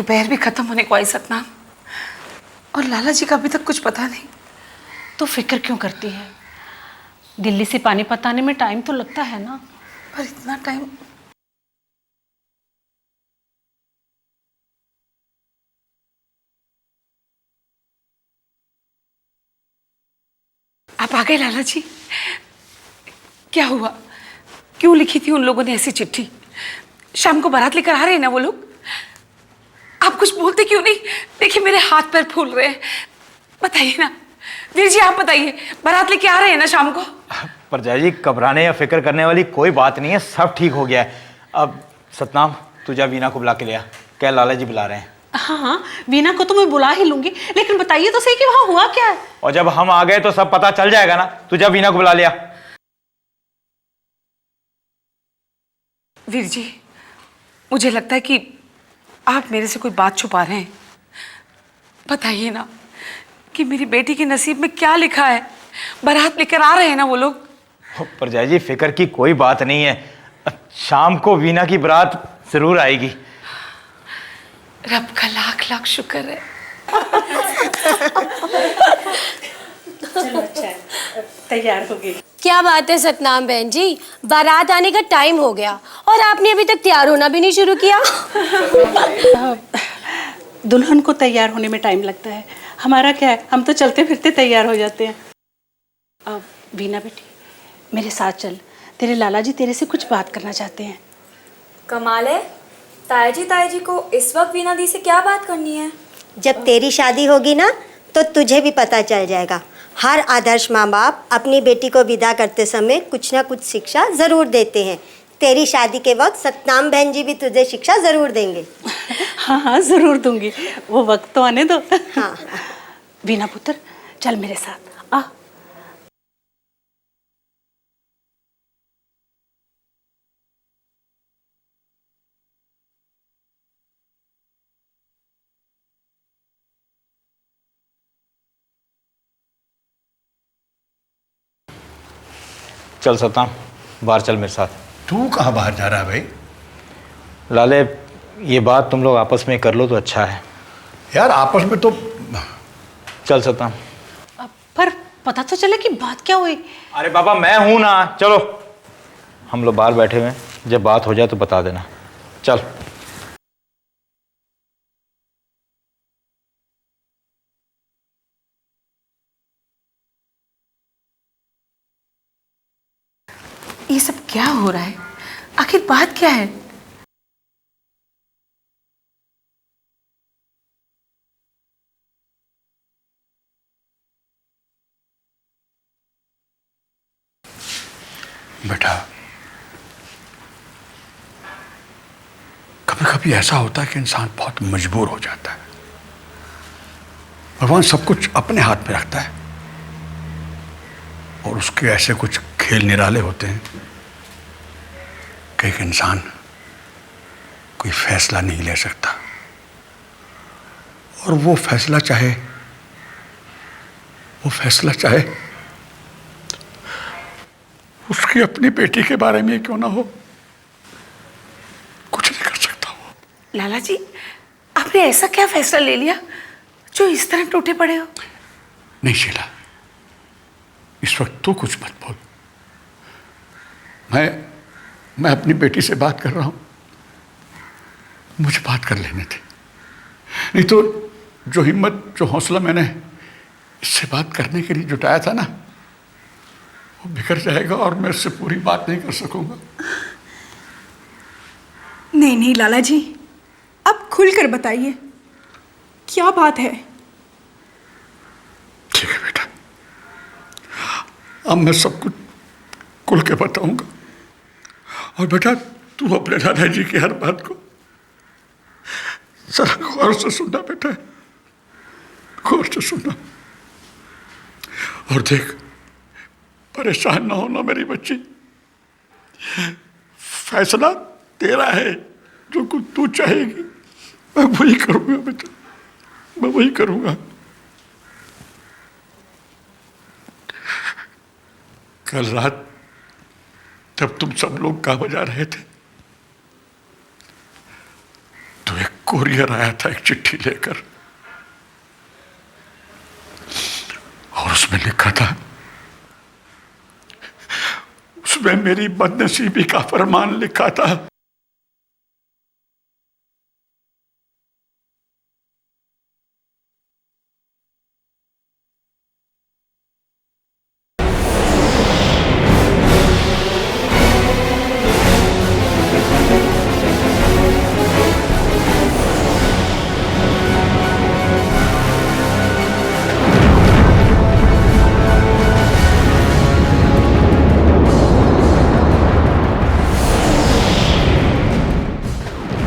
दोपहर भी खत्म होने को आई सतनाम, और लाला जी का अभी तक कुछ पता नहीं। तो फिक्र क्यों करती है? दिल्ली से पानीपत आने में टाइम तो लगता है ना। पर इतना टाइम। आप आ गए लाला जी? क्या हुआ? क्यों लिखी थी उन लोगों ने ऐसी चिट्ठी? शाम को बारात लेकर आ रहे हैं ना वो लोग? आप कुछ बोलते क्यों नहीं? देखिए मेरे हाथ पैर फूल रहे हैं। बताइए ना वीर जी, आप बताइए, बारात लेके आ रहे हैं ना शाम को? परजाई जी, घबराने या फिक्र करने वाली कोई बात नहीं है, सब ठीक हो गया है। अब सतनाम, तू जा वीना को बुला के ले आ, क्या लाला जी बुला रहे हैं। हाँ हाँ, वीना को तो मैं बुला ही लूंगी, लेकिन बताइए तो सही कि वहां हुआ क्या है। और जब हम आ गए तो सब पता चल जाएगा ना। तू जा वीना को बुला लिया। वीर जी, मुझे लगता है कि आप मेरे से कोई बात छुपा रहे हैं। बताइए ना कि मेरी बेटी के नसीब में क्या लिखा है। बारात लेकर आ रहे हैं ना वो लोग? परजाई जी, फिक्र की कोई बात नहीं है, शाम को वीना की बारात जरूर आएगी। रब का लाख लाख शुक्र है। चलो अच्छा है, तैयार हो गई। क्या बात है सतनाम बहन जी, बारात आने का टाइम हो गया और आपने अभी तक तैयार होना भी नहीं शुरू किया। दुल्हन को तैयार होने में टाइम लगता है, हमारा क्या है, हम तो चलते फिरते तैयार हो जाते हैं। अब वीना बेटी, मेरे साथ चल, तेरे लाला जी तेरे से कुछ बात करना चाहते हैं। कमाल है, ताया जी को इस वक्त वीना दी से क्या बात करनी है? जब तेरी शादी होगी ना तो तुझे भी पता चल जाएगा। हर आदर्श माँ बाप अपनी बेटी को विदा करते समय कुछ ना कुछ शिक्षा ज़रूर देते हैं। तेरी शादी के वक्त सतनाम बहन जी भी तुझे शिक्षा ज़रूर देंगे। हाँ हाँ ज़रूर दूंगी, वो वक्त तो आने दो। हाँ वीना पुत्र, चल मेरे साथ आ। चल सतनाम, बाहर चल मेरे साथ। तू कहाँ बाहर जा रहा है भाई? लाले, ये बात तुम लोग आपस में कर लो तो अच्छा है। यार आपस में तो चल सतनाम। पर पता तो चले कि बात क्या हुई। अरे बाबा, मैं हूं ना, चलो। हम लोग बाहर बैठे हुए हैं, जब बात हो जाए तो बता देना। चल। ये सब क्या हो रहा है? आखिर बात क्या है? बेटा, कभी कभी ऐसा होता है कि इंसान बहुत मजबूर हो जाता है। भगवान सब कुछ अपने हाथ में रखता है और उसके ऐसे कुछ खेल निराले होते हैं कि एक इंसान कोई फैसला नहीं ले सकता, और वो फैसला चाहे उसकी अपनी बेटी के बारे में क्यों ना हो, कुछ नहीं कर सकता वो। लाला जी, आपने ऐसा क्या फैसला ले लिया जो इस तरह टूटे पड़े हो? नहीं शीला, इस वक्त तो कुछ मत बोल। मैं अपनी बेटी से बात कर रहा हूं, मुझे बात कर लेने दे। नहीं तो जो हिम्मत, जो हौसला मैंने इससे बात करने के लिए जुटाया था ना, वो बिखर जाएगा और मैं इससे पूरी बात नहीं कर सकूंगा। नहीं नहीं लाला जी, अब खुलकर बताइए क्या बात है। ठीक है बेटा, अब मैं सब कुछ खुल के बताऊंगा। और बेटा, तू अपने दादाजी की हर बात को जरा गौर से सुनना बेटा, गौर से सुनना। और देख, परेशान ना होना मेरी बच्ची, फैसला तेरा है, जो कुछ तू चाहेगी मैं वही करूंगा बेटा, मैं वही करूंगा। कल रात जब तुम सब लोग गा बजा रहे थे तो एक कोरियर आया था एक चिट्ठी लेकर, और उसमें लिखा था, उसमें मेरी बदनसीबी का फरमान लिखा था।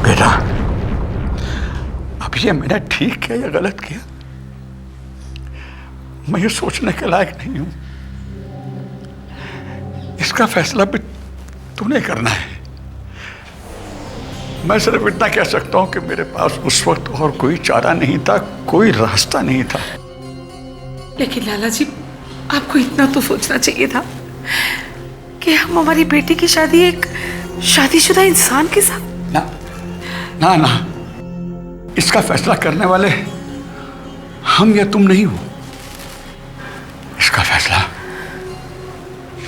बेटा, अब ये मैंने ठीक किया या गलत किया, मैं ये सोचने के लायक नहीं हूं। इसका फैसला भी तूने करना है। मैं सिर्फ इतना कह सकता हूं कि मेरे पास उस वक्त और कोई चारा नहीं था, कोई रास्ता नहीं था। लेकिन लाला जी, आपको इतना तो सोचना चाहिए था कि हम हमारी बेटी की शादी एक शादीशुदा इंसान के साथ। ना ना ना, इसका फैसला करने वाले हम या तुम नहीं हो। इसका फैसला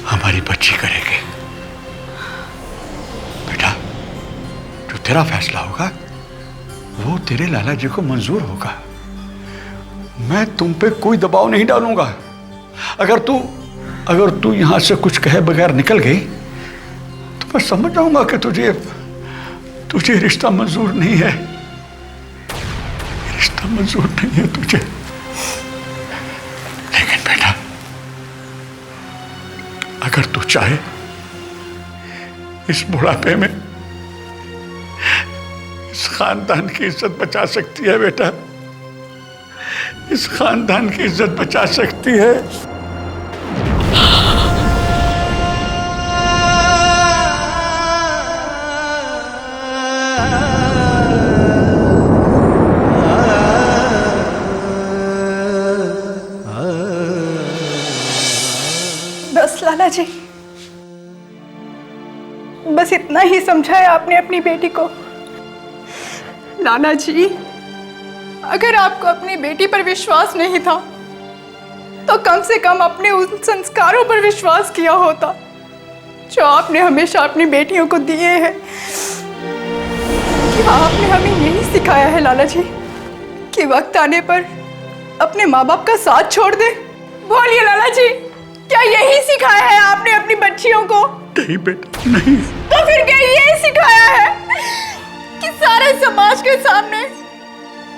हमारी बच्ची करेगी। बेटा, जो तेरा फैसला होगा वो तेरे लाला जी को मंजूर होगा। मैं तुम पे कोई दबाव नहीं डालूंगा। अगर तू यहां से कुछ कहे बगैर निकल गई तो मैं समझ जाऊंगा कि तुझे रिश्ता मंजूर नहीं है। रिश्ता मंजूर नहीं है तुझे। लेकिन बेटा, अगर तू चाहे इस बुढ़ापे में इस खानदान की इज्जत बचा सकती है। बेटा, इस खानदान की इज्जत बचा सकती है। बस लाला जी, बस इतना ही समझाया आपने अपनी बेटी को। लाला जी, अगर आपको अपनी बेटी पर विश्वास नहीं था तो कम से कम अपने उन संस्कारों पर विश्वास किया होता जो आपने हमेशा अपनी बेटियों को दिए हैं। क्या आपने हमें यही सिखाया है लाला जी कि वक्त आने पर अपने माँ बाप का साथ छोड़ दे? बोलिए लाला जी, क्या यही सिखाया है आपने अपनी बच्चियों को? नहीं बेटा, नहीं। तो फिर क्या ये सिखाया है कि सारे समाज के सामने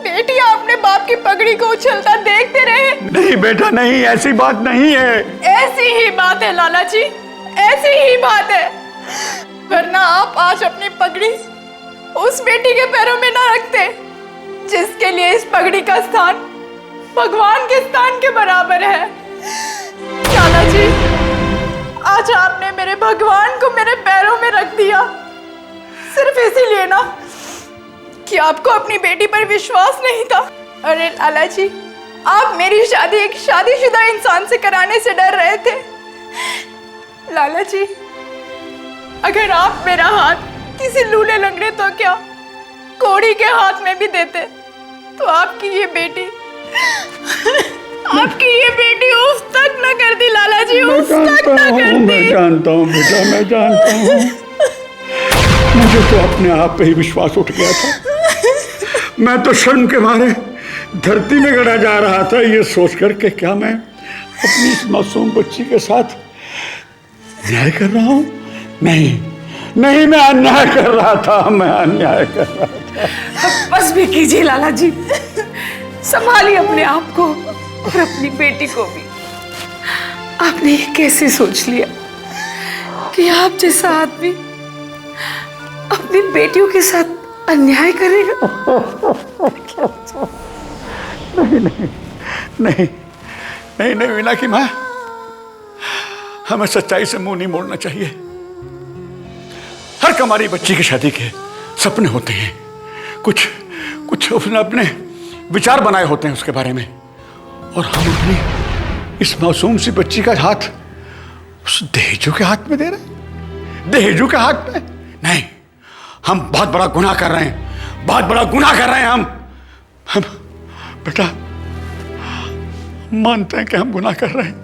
बेटियां अपने बाप की पगड़ी को उछलता देखते रहे? नहीं बेटा, नहीं, ऐसी बात नहीं है। ऐसी ही बात है लाला जी, ऐसी ही बात है। वरना आप आज अपनी पगड़ी उस बेटी के पैरों में ना रखते जिसके लिए इस पगड़ी का स्थान भगवान के स्थान के बराबर है। लाला जी, आज आपने मेरे भगवान को मेरे पैरों में रख दिया सिर्फ इसीलिए ना कि आपको अपनी बेटी पर विश्वास नहीं था। अरे लाला जी, आप मेरी शादी एक शादीशुदा इंसान से कराने से डर रहे थे। लाला जी, अगर आप मेरा हाथ किसी लूले लंगड़े तो क्या कोड़ी के हाथ में भी देते तो आपकी ये बेटी उफ तक न करती लाला जी, उफ तक न करती। मैं जानता हूँ बेटा, मैं जानता हूँ। मुझे तो अपने आप पे ही विश्वास उठ गया था। मैं तो शर्म के मारे धरती में गड़ा जा रहा था, ये सोचकर के क्या मैं अपनी इस मासूम बच्ची के साथ न्याय कर रहा हूँ? नहीं, मैं अन्याय कर रहा था, मैं अन्याय कर रहा था। बस भी कीजिए लाला जी, संभालिए अपने आप को और अपनी बेटी को भी। आपने ये कैसे सोच लिया कि आप जैसा आदमी अपनी बेटियों के साथ अन्याय करेगा? नहीं वीना की माँ, हमें सच्चाई से मुंह नहीं मोड़ना चाहिए। हर हमारी बच्ची की शादी के सपने होते हैं, कुछ उसने अपने विचार बनाए होते हैं उसके बारे में, और हम अपनी इस मासूम सी बच्ची का हाथ उस दहेजू के हाथ में दे रहे हैं। दहेजू के हाथ में नहीं, हम बहुत बड़ा गुनाह कर रहे हैं, बहुत बड़ा गुनाह कर रहे हैं हम बेटा, मानते हैं कि हम गुनाह कर रहे हैं,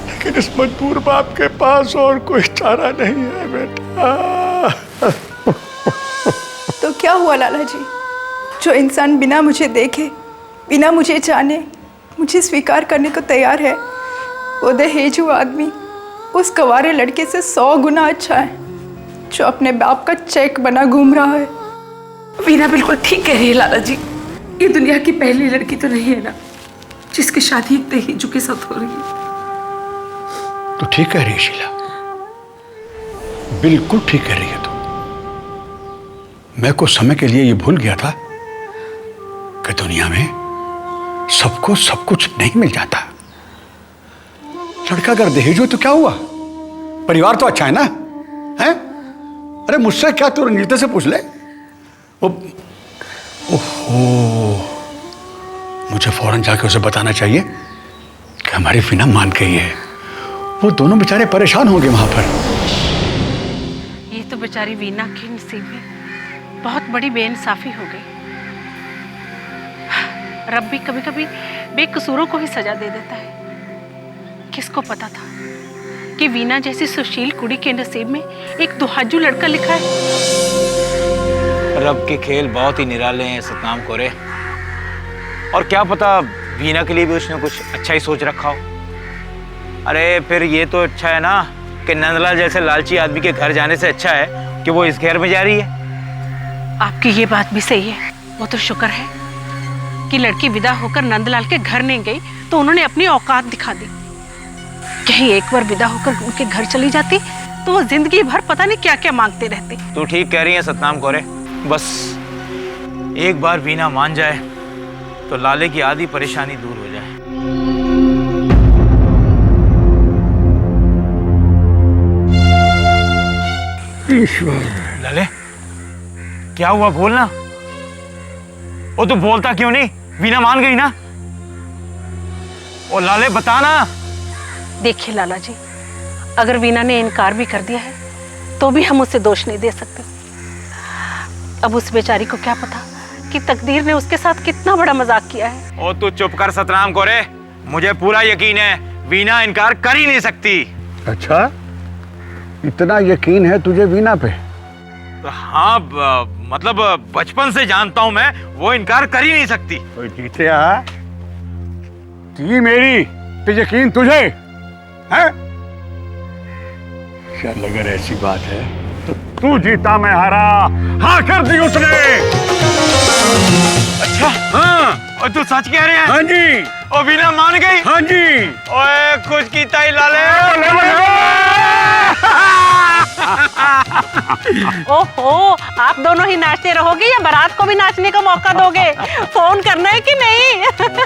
लेकिन इस मजबूर बाप के पास और कोई चारा नहीं है बेटा। तो क्या हुआ लाला जी? जो इंसान बिना मुझे देखे, बिना मुझे जाने मुझे स्वीकार करने को तैयार है, वो दहेजू आदमी उस गंवारे लड़के से 100 गुना अच्छा है जो अपने बाप का चेक बना घूम रहा है। वीना बिल्कुल ठीक कह रही है लाला जी। ये दुनिया की पहली लड़की तो नहीं है ना जिसकी शादी एक दहेजू के साथ हो रही है। तो ठीक कह रही है शीला, बिल्कुल ठीक कह रही है तू। मैं कुछ समय के लिए ये भूल गया था कि दुनिया में सबको सब कुछ नहीं मिल जाता। लड़का अगर दहेज हो तो क्या हुआ, परिवार तो अच्छा है ना, है? अरे मुझसे क्या, तू रंजीता से पूछ ले। ओहो, मुझे फौरन जाके उसे बताना चाहिए कि हमारी वीना मान गई है। वो दोनों बेचारे परेशान होंगे वहां पर। ये तो बेचारी वीना के नसीब में बहुत बड़ी बेइंसाफी हो गई। रब भी कभी कभी बेकसूरों को ही सजा दे देता है। किसको पता था कि वीना जैसी सुशील कुड़ी के नसीब में एक दुहाजू लड़का लिखा है। रब के खेल बहुत ही निराले हैं सतनाम कोरे, और क्या पता वीना के लिए भी उसने कुछ अच्छा ही सोच रखा हो। अरे फिर ये तो अच्छा है ना कि नंदलाल जैसे लालची आदमी के घर जाने से अच्छा है कि वो इस घर में जा रही है। आपकी ये बात भी सही है। वो तो शुक्र है कि लड़की विदा होकर नंदलाल के घर नहीं गई तो उन्होंने अपनी औकात दिखा दी। कहीं एक बार विदा होकर उनके घर चली जाती तो वो जिंदगी भर पता नहीं क्या क्या मांगते रहते। तू ठीक कह रही है सतनाम कोरे, बस एक बार वीना मान जाए तो लाले की आधी परेशानी दूर हो जाए। ईश्वर, लाले क्या हुआ, बोलना। ओ तू बोलता क्यों नहीं? वीना मान गई ना? ओ लाले बताना। देखिए लाला जी, अगर वीना ने इनकार भी कर दिया है तो भी हम उसे दोष नहीं दे सकते। अब उस बेचारी को क्या पता कि तकदीर ने उसके साथ कितना बड़ा मजाक किया है। ओ तू चुप कर सतनाम कोरे, मुझे पूरा यकीन है वीना इनकार कर ही नहीं सकती। अच्छा, इतना यकीन है तुझे वीना पे? तो हाँ, मतलब बचपन से जानता हूं मैं, वो इनकार कर ही नहीं सकती। जीते ती मेरी तो यकीन तुझे है? चल अगर ऐसी बात है तो तू जीता मैं हारा। हाँ कर दी उसने। अच्छा, हाँ, और तू सच कह रहे हैं? हाँ जी। ओ वीना मान गई? हाँ जी। ओए खुश की ताई लाले। ओहो, आप दोनों ही नाचते रहोगे या बारात को भी नाचने का मौका दोगे? फोन करना है कि नहीं?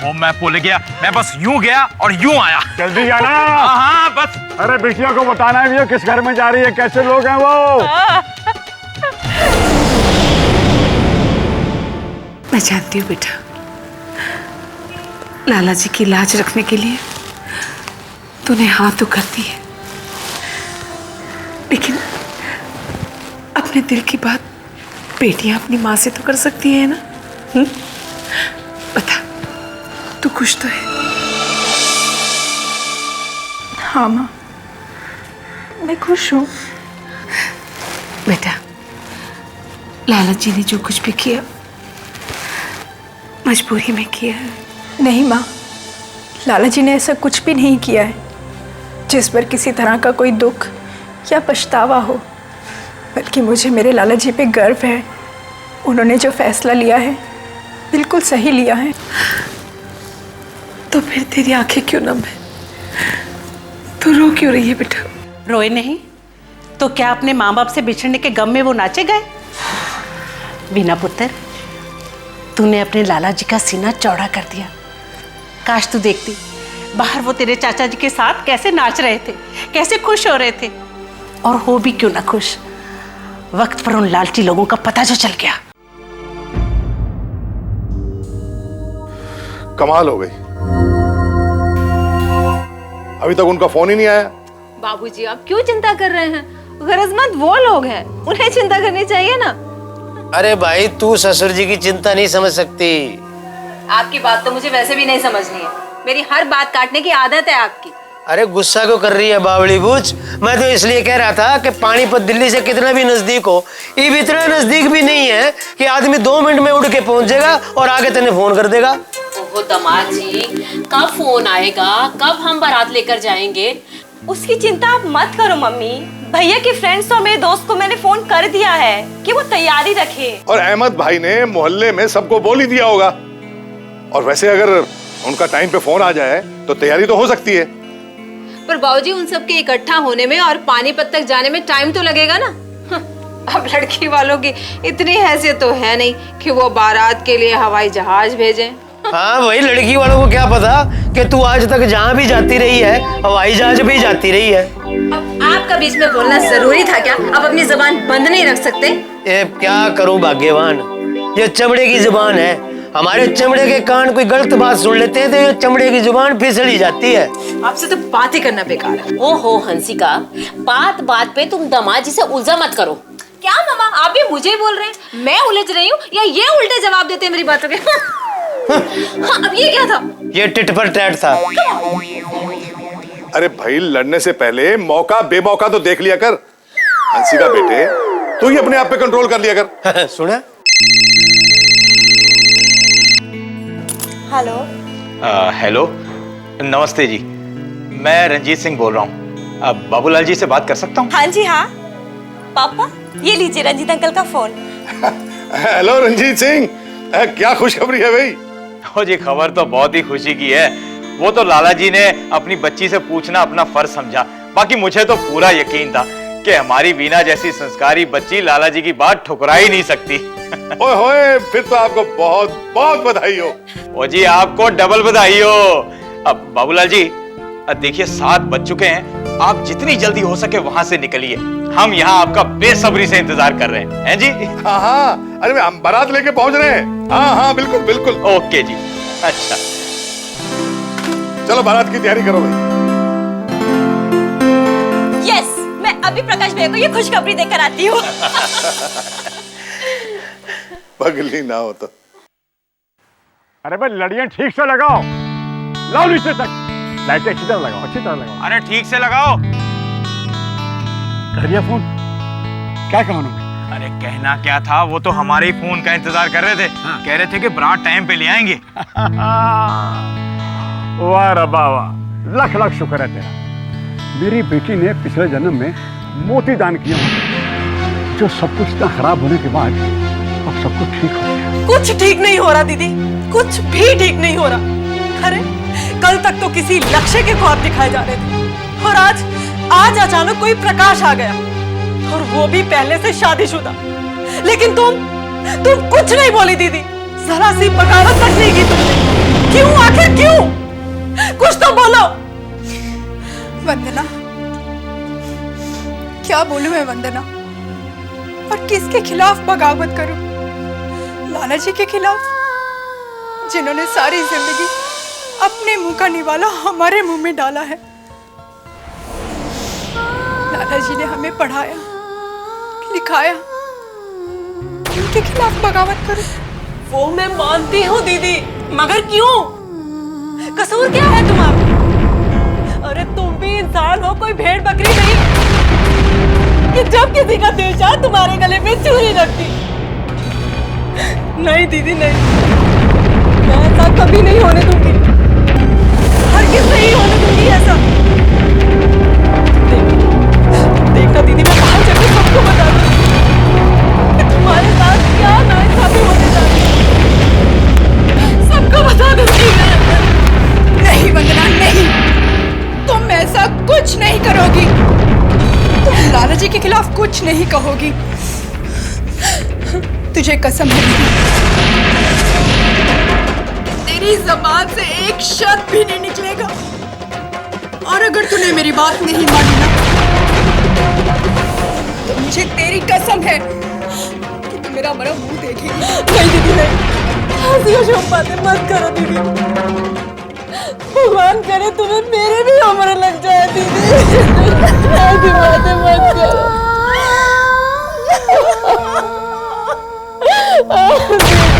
ओ मैं भूल गया, मैं बस यूं गया और यूं आया। जल्दी जाना। हाँ बस। अरे बिटिया को बताना है ये किस घर में जा रही है, कैसे लोग हैं वो। मैं जानती हूँ बेटा, लाला जी की लाज रखने के लिए तूने हाँ तो कर दी है, लेकिन अपने दिल की बात बेटियां अपनी माँ से तो कर सकती है ना? बता, तू खुश तो है? हाँ माँ, मैं खुश हूँ। बेटा, लाला जी ने जो कुछ भी किया मजबूरी में किया है। नहीं माँ, लाला जी ने ऐसा कुछ भी नहीं किया है जिस पर किसी तरह का कोई दुख या पछतावा हो, बल्कि मुझे मेरे लाला जी पे गर्व है। उन्होंने जो फैसला लिया है बिल्कुल सही लिया है। तो फिर तेरी आंखें क्यों नम है? तू रो क्यों रही है बेटा? रोए नहीं तो क्या अपने माँ बाप से बिछड़ने के गम में वो नाचे गए? वीना पुत्र, तूने अपने लाला जी का सीना चौड़ा कर दिया। काश तू देखती बाहर वो तेरे चाचा जी के साथ कैसे नाच रहे थे, कैसे खुश हो रहे थे। और हो भी क्यों ना खुश, वक्त पर उन लालची लोगों का पता जो चल गया। कमाल हो गई, अभी तक उनका फोन ही नहीं आया। बाबूजी आप क्यों चिंता कर रहे हैं? गरजमंद वो लोग हैं, उन्हें चिंता करनी चाहिए ना। अरे भाई तू ससुर जी की चिंता नहीं समझ सकती। आपकी बात तो मुझे वैसे भी नहीं समझनी है। मेरी हर बात काटने की आदत है आपकी। अरे गुस्सा क्यों कर रही है बावली बूझ? मैं तो इसलिए कह रहा था कि पानीपत दिल्ली से कितना भी नजदीक हो, ये भी इतना नजदीक भी नहीं है कि आदमी 2 मिनट में उड़ के पहुंच जाएगा और आगे तेने फोन कर देगा। ओहो दामाद जी, कब फोन आएगा, कब हम बारात लेकर जाएंगे? उसकी चिंता आप मत करो मम्मी। भैया के फ्रेंड्स और मेरे दोस्त को मैंने फोन कर दिया है कि वो तैयारी रखे। और अहमद भाई ने मोहल्ले में सबको बोल ही दिया होगा। और वैसे अगर उनका टाइम पे फोन आ जाए तो तैयारी तो हो सकती है। पर बाबूजी उन सब के इकट्ठा होने में और पानीपत तक जाने में टाइम तो लगेगा ना। अब लड़की वालों की इतनी हैसियत तो है नहीं कि वो बारात के लिए हवाई जहाज भेजें। हाँ भाई, लड़की वालों को क्या पता कि तू आज तक जहाँ भी जाती रही है हवाई जहाज भी जाती रही है। अब आपका बीच में बोलना जरूरी था क्या? अब अपनी जुबान बंद नहीं रख सकते? ये क्या करूं भाग्यवान, ये चमड़े की जुबान है। हमारे चमड़े के कान कोई गलत बात सुन लेते हैं तो ये चमड़े की जुबान फिसली जाती है। आपसे तो बात ही करना बेकार है। ओहो हंसिका, बात बात पे तुम दामाद जी से उलझा मत करो। क्या मामा, आप भी मुझे बोल रहे हैं? मैं उलझ रही हूँ या ये उल्टे जवाब देते हैं मेरी बातों के? हाँ, अब ये क्या था? ये टिट पर टैट था। अरे भाई, लड़ने से पहले मौका बेमौका तो देख लिया कर। हंसिका बेटे, तू ही अपने आप पे कंट्रोल कर लिया कर। सुना? हेलो। हेलो, नमस्ते जी। मैं रंजीत सिंह बोल रहा हूँ। अब बाबूलाल जी से बात कर सकता हूँ? हाँ जी हाँ। पापा ये लीजिए रंजीत अंकल का फोन। हेलो रंजीत सिंह, क्या खुशखबरी है भाई? ओ जी, खबर तो बहुत ही खुशी की है। वो तो लाला जी ने अपनी बच्ची से पूछना अपना फर्ज समझा। बाकी मुझे तो पूरा यकीन था कि हमारी वीना जैसी संस्कारी बच्ची लाला जी की बात ठुकरा ही नहीं सकती। ओए होए, फिर तो आपको बहुत बहुत बधाई हो। ओ जी, आपको डबल बधाई हो। अब बाबूलाल जी देखिए, 7 बज चुके हैं। आप जितनी जल्दी हो सके वहां से निकलिए। हम यहाँ आपका बेसब्री से इंतजार कर रहे हैं जी। हाँ हाँ, अरे हम बारात लेके पहुंच रहे हैं। हाँ हाँ, बिल्कुल बिल्कुल। ओके जी। अच्छा, चलो बारात की तैयारी करो भाई। यस, मैं अभी प्रकाश भैया को ये खुशखबरी देकर आती हूँ। पगली ना हो तो। अरे भाई, लड़ियां ठीक से लगाओ, लाओ नीचे तक। लाइटें अच्छी तरह लगाओ, अच्छी तरह लगाओ। अरे ठीक से लगाओ। कर दिया फोन? क्या कहा उन्होंने? अरे कहना क्या था, वो तो हमारे ही फोन का इंतजार कर रहे थे। हाँ। कह रहे थे कि बारात टाइम पे ले आएंगे। वाह रब्बा वाह, लख लख शुक्र है तेरा। मेरी बेटी ने पिछले जन्म में मोती दान किया, जो सब कुछ इतना खराब होने के बाद अब सब कुछ ठीक हो गया। कुछ ठीक नहीं हो रहा दीदी, कुछ भी ठीक नहीं हो रहा। अरे कल तक तो किसी लक्ष्य के ख्वाब दिखाए जा रहे थे और आज अचानक कोई प्रकाश आ गया, और वो भी पहले से शादीशुदा। लेकिन तुम कुछ नहीं बोली दीदी, जरा सी बगावत तक नहीं की तुमने। क्यों, आखिर क्यों? कुछ तो बोलो। वंदना, क्या बोलूं मैं वंदना? और किसके खिलाफ बगावत करूं? लाला जी के खिलाफ, जिन्होंने सारी जिंदगी अपने मुंह का निवाला हमारे मुंह में डाला है। लाला जी ने हमें पढ़ाया लिखाया, उनके खिलाफ बगावत करूं? वो मैं मानती हूँ दीदी, मगर क्यों? कसूर क्या है तुम्हारा? अरे तुम भी इंसान हो, कोई भेड़ बकरी नहीं कि जब किसी का दिल चाहे तुम्हारे गले में चूड़ी रखती। नहीं दीदी नहीं, मैं ऐसा कभी नहीं होने दूंगी, हरगिज़ नहीं होने दूंगी ऐसा। देखना दीदी, मैं बाहर जाकर सबको बता दूंगी कि तुम्हारे साथ क्या नाइंसाफी होने जा रही है। सबको बता दूंगी मैं। नहीं वंदना नहीं, तुम ऐसा कुछ नहीं करोगी। तुम लाला जी के खिलाफ कुछ नहीं कहोगी। तुझे कसम है तेरी जबान से एक शब्द भी नहीं निकलेगा। और अगर तूने मेरी बात नहीं मानी ना, तो मुझे तेरी कसम है कि तू मेरा मरा मुंह देखेगी। नहीं दीदी नहीं, हंसी और शोक बातें मत करो दीदी। भगवान करे तुम्हें मेरे भी उम्र लग जाए दीदी। ऐसी बातें मत करो। दीदी